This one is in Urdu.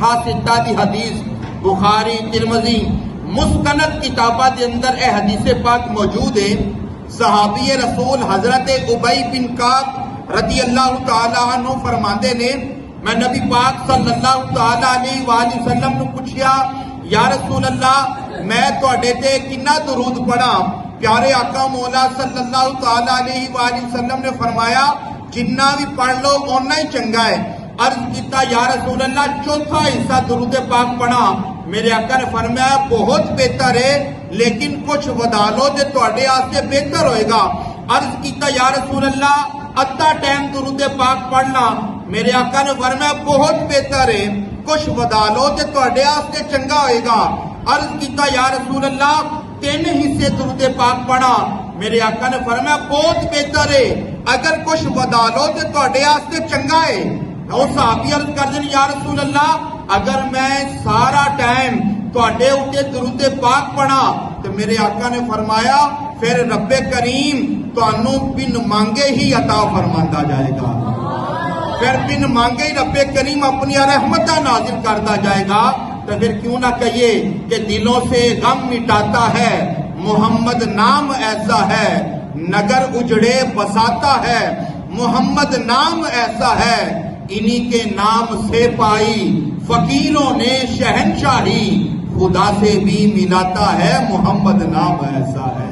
ستا دی حدیث بخاری ترمذی مستند کتاباں دے اندر اے حدیث پاک موجود ہے۔ صحابی رسول حضرت ابی بن کعب رضی اللہ تعالی عنہ فرماندے نے میں نبی پاک صلی اللہ تعالی علیہ وآلہ وسلم نو پوچھیا یا رسول اللہ میں تواڈے تے کنا درود پڑھا؟ پیارے آقا مولا صلی اللہ تعالی علیہ وآلہ وسلم نے فرمایا جنہ بھی پڑھ لو اونا ہی چنگا ہے۔ عرض کیتا یا رسول اللہ چوتھا حصہ درود پاک پڑھا؟ میرے آقا نے فرمایا بہت بہتر ہے لیکن کچھ ودا لو جو تواڈے واسطے بہتر ہوئے گا۔ عرض کیتا یا رسول اللہ ادھا ٹائم درود پاک پڑھنا؟ میرے آقا نے فرمایا بہت بہتر ہے کچھ ودا لو جو تواڈے واسطے چنگا ہوئے گا۔ عرض کیتا یا رسول اللہ 3 حصے درود پاک پڑھا؟ میرے آقا نے فرمایا بہت بہتر ہے اگر کچھ ودا لو تو تواڈے واسطے چنگا ہے۔ اور صحابی عرض کر دیں یا رسول اللہ اگر میں سارا ٹائم تواڈے اوتے درود پاک پڑھا تو میرے آقا نے فرمایا پھر رب کریم تانوں بن مانگے ہی عطا فرماندا جائے گا، پھر بن مانگے ہی رب کریم اپنی رحمتہ نازل کرتا جائے گا۔ تو پھر کیوں نہ کہیے کہ دلوں سے غم مٹاتا ہے محمد نام ایسا ہے، نگر اجڑے بساتا ہے محمد نام ایسا ہے، انہی کے نام سے پائی فقیروں نے شہنشاہی، خدا سے بھی ملاتا ہے محمد نام ایسا ہے۔